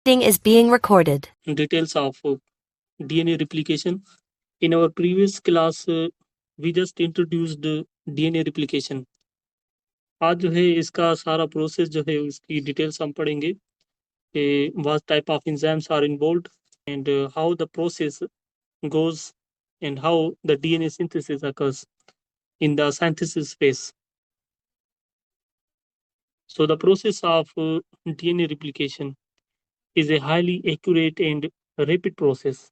Meeting is being recorded. Details of DNA replication. In our previous class, we just introduced DNA replication. आज जो है इसका सारा process जो है उसकी डिटेल्स हम पढ़ेंगे कि what type of enzymes are involved and how the process goes and how the DNA synthesis occurs in the synthesis phase. So the process of DNA replication is a highly accurate and rapid process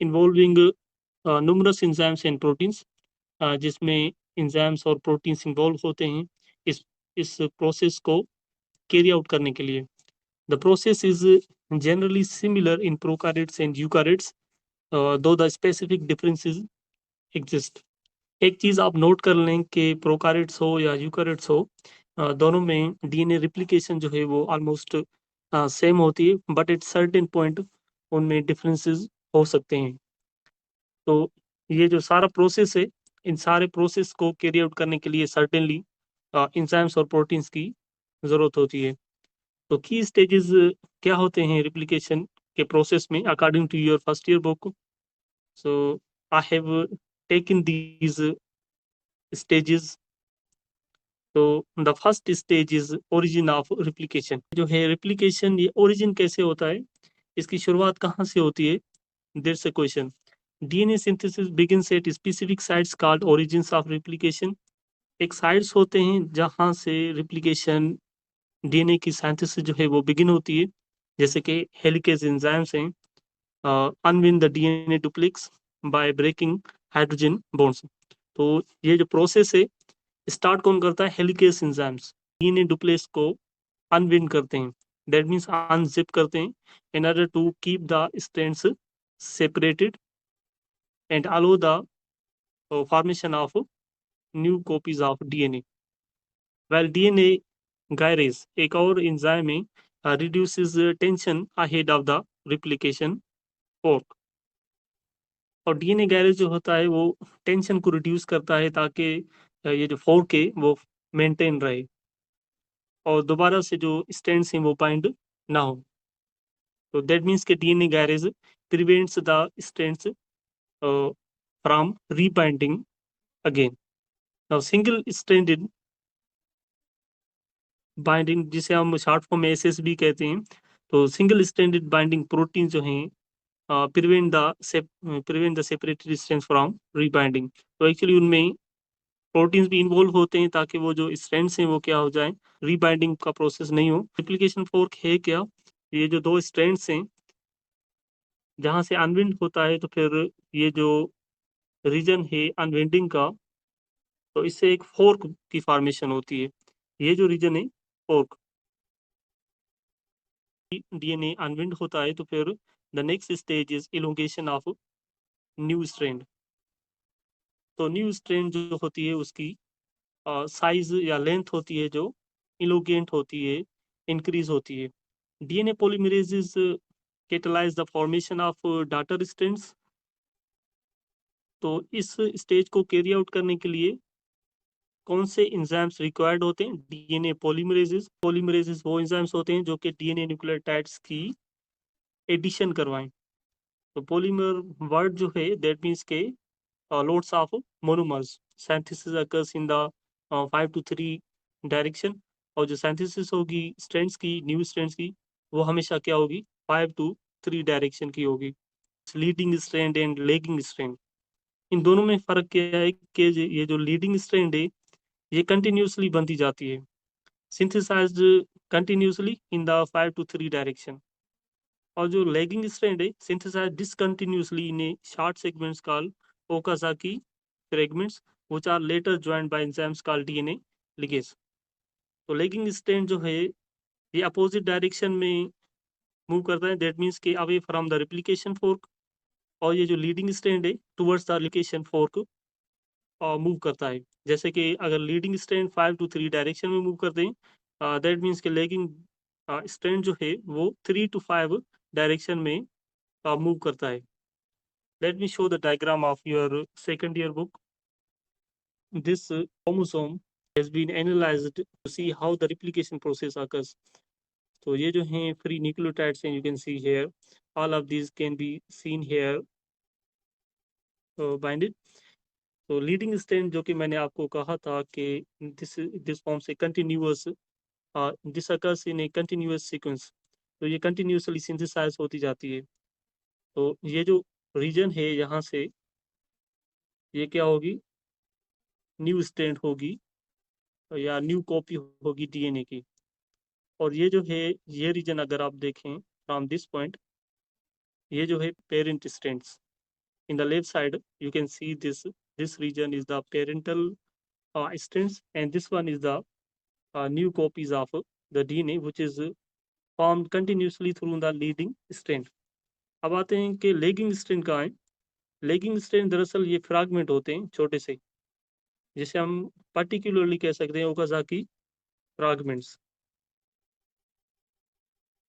involving numerous enzymes and proteins, जिसमें enzymes और proteins involve होते हैं इस process को carry out करने के लिए. The process is generally similar in prokaryotes and eukaryotes, though the specific differences exist. एक चीज आप नोट कर लें कि प्रोकार्योट्स हो या यूकार्योट्स हो, दोनों में डीएनए रिप्लिकेशन जो है वो ऑलमोस्ट सेम होती है, बट एट सर्टेन पॉइंट उनमें डिफरेंसेस हो सकते हैं. तो ये जो सारा प्रोसेस है, इन सारे प्रोसेस को कैरी आउट करने के लिए सर्टेनली एंजाइम्स और प्रोटीन्स की जरूरत होती है. तो की स्टेजेस क्या होते हैं रिप्लिकेशन के प्रोसेस में according to your first year book. So I have taken these stages. तो the first stage is origin of replication. जो है रिप्लिकेशन, ये ओरिजिन कैसे होता है, इसकी शुरुआत कहाँ से होती है, there a question. DNA synthesis begins at specific sites called origins of replication. एक साइट्स होते हैं जहाँ से रिप्लिकेशन डीएनए की सिंथेसिस जो है वो बिगिन होती है, जैसे कि हेलिकेज एंजाइम्स हैं, unwind the DNA duplex by breaking hydrogen bonds. तो ये जो प्रोसेस है स्टार्ट कौन करता है, हेलिकेज एंजाइम्स डीएनए डुप्लेक्स को अनविन करते हैं, दैट मींस अनजिप करते हैं, in order to keep the strands separated and allow the formation of new copies of DNA. While DNA gyrase, एक और एंजाइम में, reduces tension ahead of the replication fork. और DNA garage जो होता है वो टेंशन को रिड्यूस करता है ताकि ये जो फोर्क है वो मेंटेन रहे और दोबारा से जो स्ट्रैंड्स हैं वो बाइंड ना हो. तो दैट मीन्स के DNA gyrase prevents the strands from rebinding again. Now single stranded binding, जिसे हम शॉर्ट फॉर्म में एसएसबी कहते हैं, तो सिंगल स्ट्रैंडेड बाइंडिंग प्रोटीन जो हैं prevent the separated strands from rebinding. तो एक्चुअली उनमें प्रोटीन्स भी इन्वॉल्व होते हैं ताकि वो जो स्ट्रैंड्स हैं वो क्या हो जाए, रीबाइंडिंग का प्रोसेस नहीं हो. रिप्लिकेशन फोर्क है क्या, ये जो दो स्ट्रैंड्स हैं जहां से अनविंड होता है, तो फिर ये जो रीजन है अनविंडिंग का, तो इससे एक फोर्क की फॉर्मेशन होती है. ये जो रीजन है फोर्क, डीएनए अनविंड होता है तो फिर the next stage is elongation of new strand. तो न्यू स्ट्रैंड जो होती है उसकी साइज या लेंथ होती है जो इलोगेंट होती है, इंक्रीज होती है. DNA polymerases catalyse the formation of daughter strands. तो इस स्टेज को कैरी आउट करने के लिए कौन से एंजाइम्स रिक्वायर्ड होते हैं, डीएनए पॉलीमरेजेस वो एंजाइम्स होते हैं जो कि डीएनए न्यूक्लियोटाइड्स की एडिशन करवाएं. तो पॉलीमर वर्ड जो है दैट मीन्स के loads of monomers. Synthesis occurs in the 5 to 3 direction, और जो सिंथेसिस होगी स्ट्रैंड्स की, न्यू स्ट्रैंड्स की, वो हमेशा क्या होगी, 5 to 3 डायरेक्शन की होगी. Leading strand and lagging strand, इन दोनों में फर्क क्या है कि ये जो लीडिंग स्ट्रैंड है ये कंटिन्यूसली बनती जाती है, synthesized continuously in the 5 to 3 direction. और जो लैगिंग स्ट्रैंड है synthesized discontinuously in a short segments called Okazaki fragments which are later joined by enzymes called DNA ligase. तो लैगिंग स्ट्रैंड जो है ये अपोजिट डायरेक्शन में मूव करता है, दैट मीन्स के away from the replication fork. और ये जो लीडिंग स्ट्रैंड है towards the replication fork move करता है. जैसे कि अगर लीडिंग स्ट्रैंड 5 to 3 डायरेक्शन में मूव करते हैं, दैट मीन्स के लैगिंग स्ट्रैंड जो है वो 3 to 5 डायरेक्शन में मूव करता है. Let me show the diagram of your second year book. This chromosome has been analyzed to see how the replication process occurs. तो ये जो हैं फ्री न्यूक्लियोटाइड्स हैं, you can see here, all of these can be seen here binded. तो leading strand जो कि मैंने आपको कहा था कि this forms a continuous, this occurs in A continuous sequence. तो ये कंटिन्यूसली सिंथेसाइज होती जाती है। तो ये जो रीजन है यहाँ से, ये क्या होगी, न्यू स्ट्रैंड होगी या न्यू कॉपी होगी डीएनए की। और ये जो है, ये रीजन अगर आप देखें फ्रॉम दिस पॉइंट, ये जो है parent strands. In the left side you can see this region is the parental strands, and this one is the new copies of the DNA which is formed continuously through the leading strand। अब आते हैं कि lagging strand कहाँ है। Lagging strand दरअसल ये fragment होते हैं छोटे से, जिसे हम पर्टिकुलरली कह सकते हैं ओकाज़ाकी फ्रैगमेंट्स।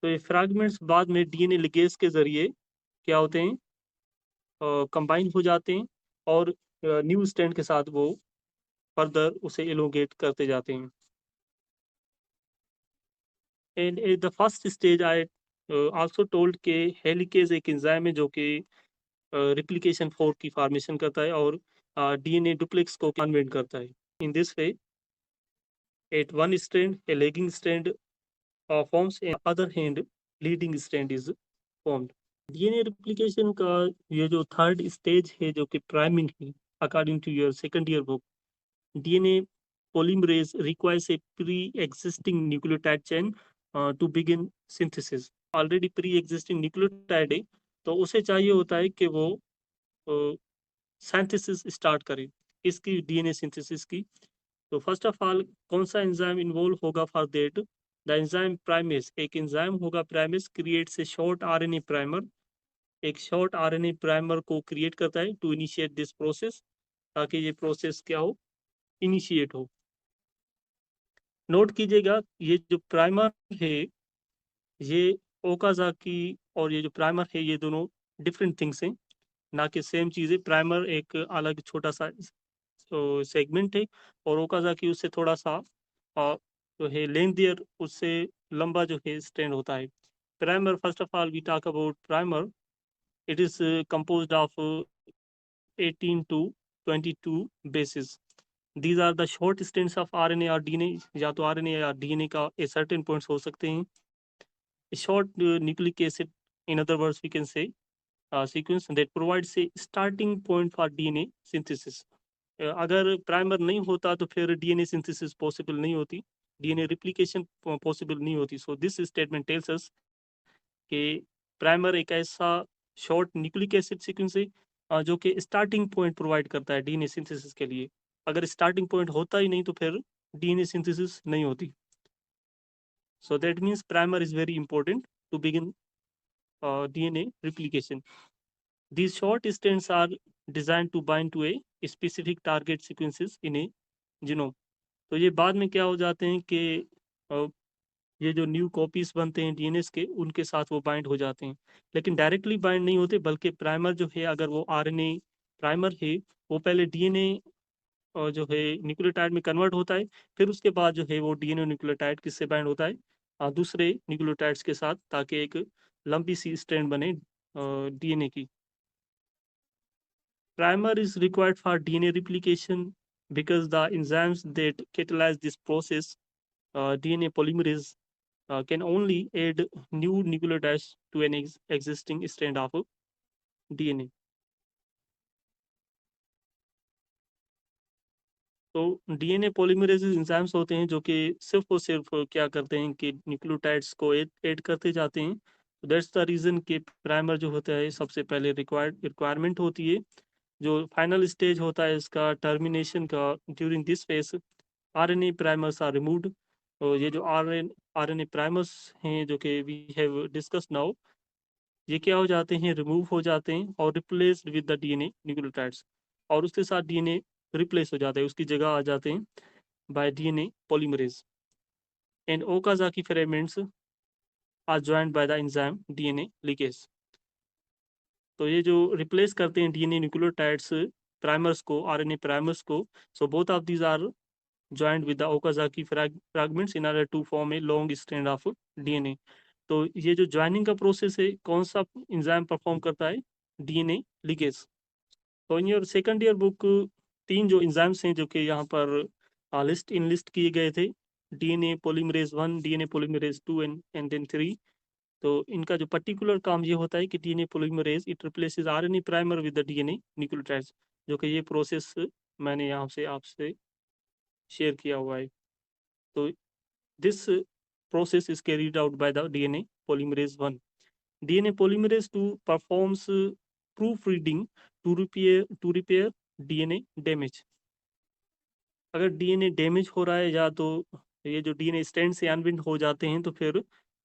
तो ये फ्रैगमेंट्स बाद में डीएनए लिगेज के जरिए क्या होते हैं, कंबाइन हो जाते हैं और न्यू स्ट्रैंड के साथ वो फर्दर उसे एलोंगेट करते जाते हैं। And at the first stage I also told के हेलिकेज एक एंजाइम है जो कि रिप्लिकेशन फोर्क की फॉर्मेशन करता है और डीएनए डुप्लेक्स को कन्वर्ट करता है। In this way at one strand a lagging strand forms, and other hand leading strand is formed. DNA replication का ये जो थर्ड स्टेज है जो कि प्राइमिंग है, according to your second year book, DNA polymerase requires a pre-existing nucleotide chain to begin synthesis। Already pre-existing nucleotide है, तो उसे चाहिए होता है कि वो सिंथेसिस स्टार्ट करे इसकी, डीएनए सिंथेसिस की। तो फर्स्ट ऑफ ऑल कौन सा एंजाइम इन्वॉल्व होगा for that, the enzyme primase. एक एंजाइम होगा primase, creates a short RNA primer, एक शॉर्ट आरएनए प्राइमर को क्रिएट करता है टू इनिशिएट दिस प्रोसेस, ताकि ये प्रोसेस क्या हो, इनिशिएट हो। नोट कीजिएगा ये जो प्राइमर है, ये ओकाज़ाकी और ये जो प्राइमर है, ये दोनों डिफरेंट थिंग्स हैं, ना कि सेम चीज़ें। प्राइमर एक अलग छोटा सा सेगमेंट है और ओकाज़ाकी उससे थोड़ा सा जो है लेंथियर, उससे लंबा जो है स्ट्रैंड होता है। Primer, first of all we talk about primer, it is composed of 18 to 22 bases। These are the short strands of RNA or DNA, या तो RNA या DNA का a certain points हो सकते हैं। A short nucleic acid, in other words we can say sequence that provides a starting point for DNA synthesis। अगर primer नहीं होता तो फिर डीएनए सिंथेसिस पॉसिबल नहीं होती, डीएनए रिप्लिकेशन पॉसिबल नहीं होती। So this statement tells us कि प्राइमर एक ऐसा शॉर्ट न्यूक्लिक एसिड सीक्वेंस है जो कि स्टार्टिंग पॉइंट प्रोवाइड करता है डीएनए सिंथेसिस के लिए। अगर स्टार्टिंग पॉइंट होता ही नहीं तो फिर डीएनए सिंथेसिस नहीं होती। So that means primer is very important to begin DNA replication. These short strands are designed to bind to a specific target sequences in a genome। तो ये बाद में क्या हो जाते हैं कि ये जो न्यू कॉपीज बनते हैं डीएनए के, उनके साथ वो बाइंड हो जाते हैं, लेकिन डायरेक्टली बाइंड नहीं होते, बल्कि प्राइमर जो है, अगर वो आरएनए प्राइमर है, वो पहले डीएनए जो है न्यूक्लियोटाइड में कन्वर्ट होता है, फिर उसके बाद जो है वो डीएनए न्यूक्लियोटाइड किससे बाइंड होता है, दूसरे न्यूक्लियोटाइड्स के साथ, ताकि एक लंबी सी स्ट्रैंड बने डीएनए की। Primer is required for DNA replication because the enzymes that catalyze this process, DNA polymerase, can only add new nucleotides to an existing strand of DNA। तो डीएनए पॉलीमरेज एंजाइम्स होते हैं जो कि सिर्फ और सिर्फ क्या करते हैं कि न्यूक्लियोटाइड्स को ऐड करते जाते हैं। दैट्स द रीजन कि प्राइमर जो होता है सबसे पहले रिक्वायरमेंट होती है। जो फाइनल स्टेज होता है इसका टर्मिनेशन का, during this phase RNA primers are removed. और ये जो आरएनए प्राइमर्स हैं जो कि वी हैव डिस्कस नाउ, ये क्या हो जाते हैं, रिमूव हो जाते हैं और replaced with the DNA nucleotides, और उसके साथ डीएनए रिप्लेस हो जाता है, उसकी जगह आ जाते हैं by DNA polymerase. And Okazaki fragments are joined by the enzyme DNA ligase. तो ये जो रिप्लेस करते हैं डीएनए न्यूक्लियोटाइड्स प्राइमर्स को, आरएनए प्राइमर्स को, so both of these are joined with the Okazaki fragments in order to form a long strand of DNA. तो ये जो ज्वाइनिंग का प्रोसेस है कौन सा एंजाइम परफॉर्म करता है? DNA ligase. तो in your second year book 3 जो एंजाइम्स हैं जो कि यहाँ पर लिस्ट किए गए थे, DNA polymerase 1, DNA polymerase 2 and then 3। तो इनका जो पर्टिकुलर काम ये होता है कि DNA polymerase it replaces RNA primer with the DNA nucleotides, जो कि ये प्रोसेस मैंने यहाँ से आपसे शेयर किया हुआ है। तो this process is carried out by the DNA polymerase 1. DNA polymerase 2 performs proofreading to repair DNA damage. अगर डीएनए डैमेज हो रहा है या तो ये जो डीएनए स्ट्रैंड से अनविंड हो जाते हैं तो फिर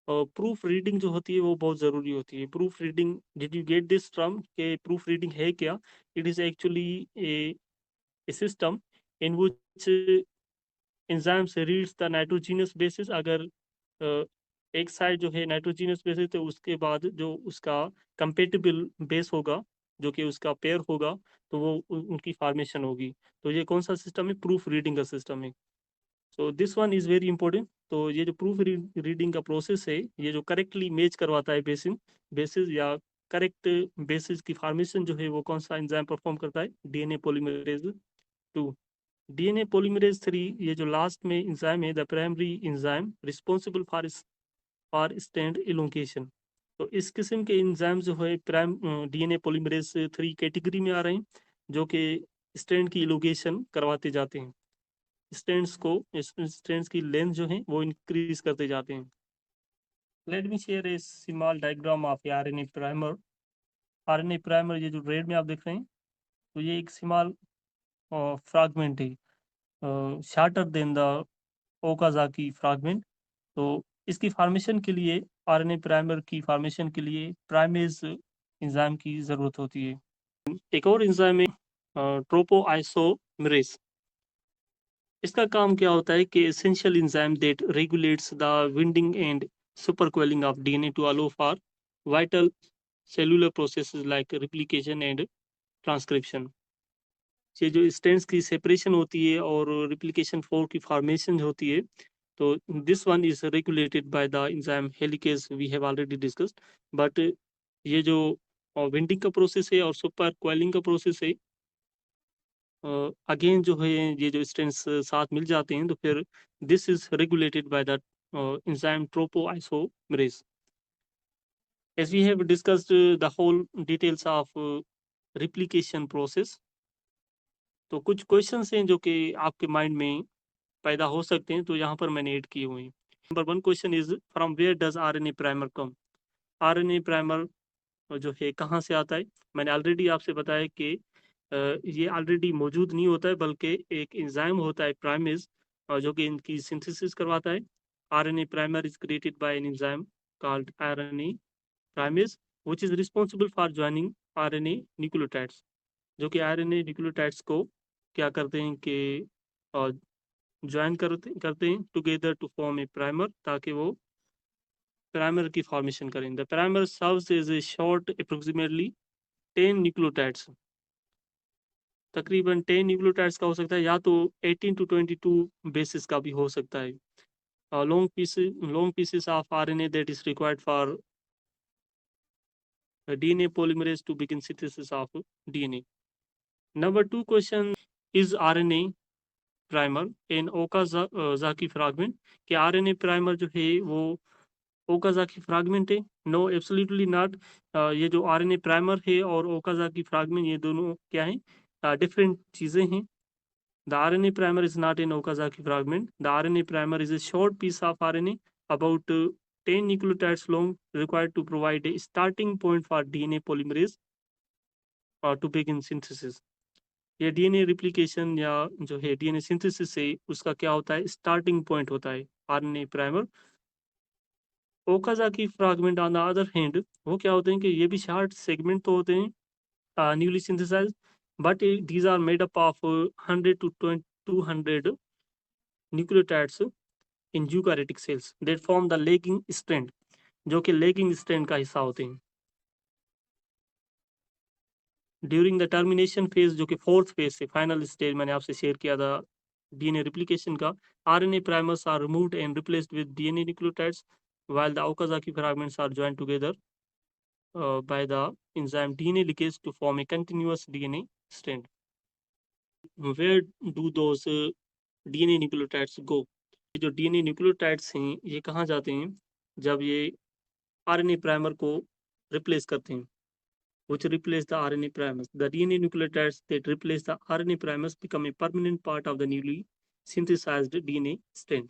प्रूफ रीडिंग जो होती है वो बहुत ज़रूरी होती है। Proof reading, did you get this term के प्रूफ रीडिंग है क्या? It is actually A system in which enzymes reads the nitrogenous basis. अगर एक साइड जो है नाइट्रोजीनियस बेस है तो उसके बाद जो उसका कंपेटिबल बेस होगा, जो कि उसका पेयर होगा, तो वो उनकी फॉर्मेशन होगी। तो ये कौन सा सिस्टम है? प्रूफ रीडिंग का सिस्टम है। So this one is very important. तो ये जो प्रूफ रीडिंग का प्रोसेस है, ये जो करेक्टली मैच करवाता है बेसिस या करेक्ट बेसिस की फॉर्मेशन जो है वो कौन सा एंजाइम परफॉर्म करता है? DNA polymerase 2। डीएनए पॉलीमरेज 3 ये जो लास्ट में एंजाइम है, the primary enzyme responsible for stand elongation. तो इस किस्म के एंजाइम जो है प्राइम डीएनए पॉलीमरेज 3 कैटेगरी में आ रहे हैं, जो कि स्टैंड की इलोंगेशन करवाते जाते हैं। स्ट्रैंड्स की लेंथ जो है वो इंक्रीज करते जाते हैं। Let me share A small diagram of RNA primer. RNA primer ये जो रेड में आप देख रहे हैं, तो ये एक स्मॉल फ्रैगमेंट है, shorter than the Okazaki fragment. तो इसकी फॉर्मेशन के लिए, आरएनए प्राइमर की फॉर्मेशन के लिए प्राइमेज एंजाइम की ज़रूरत होती है। एक और एंजाइम है ट्रोपोआइसोमेरेज। इसका काम क्या होता है कि essential enzyme that regulates the winding and supercoiling of DNA to allow for vital cellular processes like replication and transcription. ये जो स्ट्रैंड्स की सेपरेशन होती है और रिप्लिकेशन 4 की फॉर्मेशन होती है, तो this one is regulated by the enzyme helicase, we have already discussed. But ये जो विंडिंग का प्रोसेस है और सुपर क्वेलिंग का प्रोसेस है, अगेन जो है ये जो स्ट्रैंड्स साथ मिल जाते हैं तो फिर this is regulated by the enzyme topoisomerase. as we have discussed the whole details of replication process, तो कुछ क्वेश्चंस हैं जो कि आपके माइंड में पैदा हो सकते हैं, तो यहाँ पर मैंने ऐड किए हुए हैं। Number 1 question is from where does RNA primer come? RNA primer जो है कहाँ से आता है? मैंने ऑलरेडी आपसे बताया कि ये ऑलरेडी मौजूद नहीं होता है, बल्कि एक एंजाइम होता है प्राइमेज, जो कि इनकी सिंथेसिस करवाता है। RNA primer is created by an enzyme called RNA primase which is responsible for joining RNA nucleotides, जो कि आरएनए न्यूक्लियोटाइड्स को क्या करते हैं कि ज्वाइन करते हैं together to form a primer, ताकि वो प्राइमर की फॉर्मेशन करें। The primer serves as a short approximately 10 nucleotides. तकरीबन 10 न्यूक्लियोटाइड्स का हो सकता है, या तो 18 to 22 बेसिस का भी हो सकता है। Long pieces of RNA that is required for DNA polymerase to begin synthesis of DNA. Number 2 question, is RNA primer an Okazaki fragment? कि RNA primer जो है वो ओकाजाकी फ्रैगमेंट है? No, absolutely not. ये जो आरएनए प्राइमर है और Okazaki fragment, ये दोनों क्या हैं? डिफरेंट चीज़ें हैं। The RNA primer is not an Okazaki fragment. The RNA primer is a short piece of RNA about 10 nucleotides long, required to provide a starting point for DNA polymerase to begin synthesis. ये DNA replication या जो है DNA synthesis से उसका क्या होता है? Starting point होता है RNA primer. Okazaki fragment on the other hand, वो क्या होते हैं कि ये भी शार्ट सेगमेंट तो होते हैं, newly synthesised, but these are made up of 100 to 200 nucleotides in eukaryotic cells that form the lagging strand, जो कि लेगिंग स्ट्रैंड का हिस्सा होते हैं। ड्यूरिंग द टर्मिनेशन फेज, जो कि फोर्थ फेज से फाइनल स्टेज मैंने आपसे शेयर किया था, डीएनए रिप्लिकेशन का, RNA primers are removed and replaced with DNA nucleotides while the Okazaki fragments are joined together by the enzyme DNA ligase to form a continuous DNA strand. Where do those DNA nucleotides go? ये जो DNA nucleotides हैं ये कहाँ जाते हैं जब ये RNA primer को रिप्लेस करते हैं, which replace the RNA primers. The DNA nucleotides that replace the RNA primers become a permanent part of the newly synthesized DNA strand.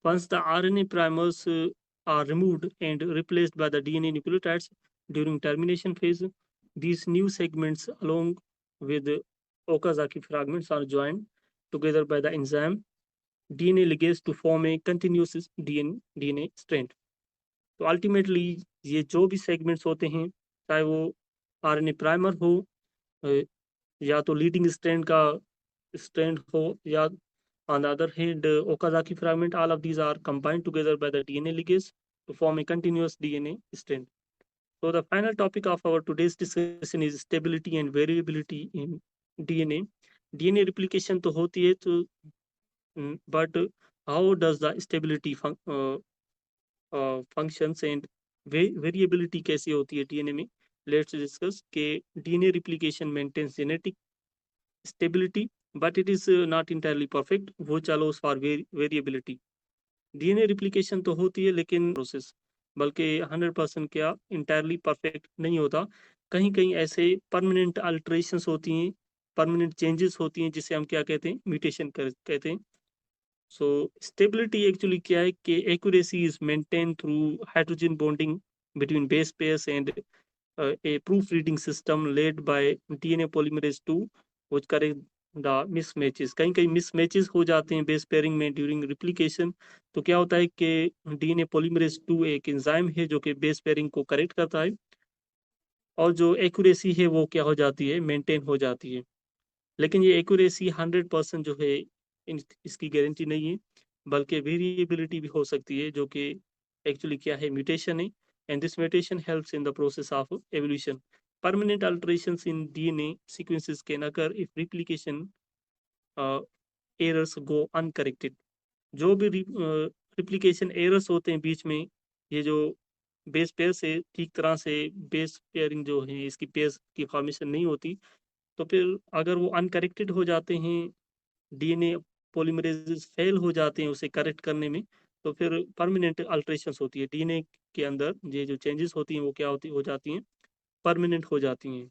Once the RNA primers are removed and replaced by the DNA nucleotides during termination phase, these new segments along with Okazaki fragments are joined together by the enzyme DNA ligase to form a continuous DNA strand. तो ultimately ये जो भी segments होते हैं, चाहे वो RNA primer हो या तो लीडिंग स्ट्रैंड हो या on the other hand Okazaki fragment, all of these are combined together by the DNA ligase to form a continuous DNA strand. So the final topic of our today's discussion is stability and variability in DNA. DNA replication तो होती है तो but how does the stability functions and variability कैसे होती है DNA में? Let's discuss के DNA replication maintains genetic stability but it is not entirely perfect, which allows for variability. DNA replication तो होती है लेकिन प्रोसेस बल्कि 100% क्या इंटायरली परफेक्ट नहीं होता, कहीं कहीं ऐसे परमानेंट अल्टरेशंस होती हैं, परमानेंट चेंजेस होती हैं जिसे हम क्या कहते हैं, म्यूटेशन कहते हैं. सो स्टेबिलिटी एक्चुअली क्या है कि accuracy is maintain through hydrogen bonding between base pairs and a proofreading system led by DNA polymerase 2 which correct the mismatches. कहीं कहीं mismatches हो जाते हैं बेस पेयरिंग में ड्यूरिंग रिप्लिकेशन. तो क्या होता है कि DNA polymerase 2 एक एंजाइम है जो कि बेस पेयरिंग को करेक्ट करता है और जो एक्यूरेसी है वो क्या हो जाती है, मेंटेन हो जाती है. लेकिन ये एक्यूरेसी 100% जो है इसकी गारंटी नहीं है, बल्कि वेरिएबिलिटी भी हो सकती है जो कि एक्चुअली क्या है, म्यूटेशन है. And this mutation helps in the process of evolution. Permanent alterations in DNA sequences can occur if replication errors go uncorrected. जो भी रिप्लिकेशन एरर्स होते हैं बीच में, ये जो बेस पेयर से ठीक तरह से बेस पेयरिंग जो है इसकी पेयर्स की फॉर्मेशन नहीं होती, तो फिर अगर वो अनकरेक्टेड हो जाते हैं, डीएनए पॉलीमरेज़ फेल हो जाते हैं उसे करेक्ट करने में, तो फिर परमानेंट अल्टरेशंस होती है डीएनए के अंदर. ये जो चेंजेस होती हैं वो क्या होती हो जाती हैं, परमानेंट हो जाती हैं.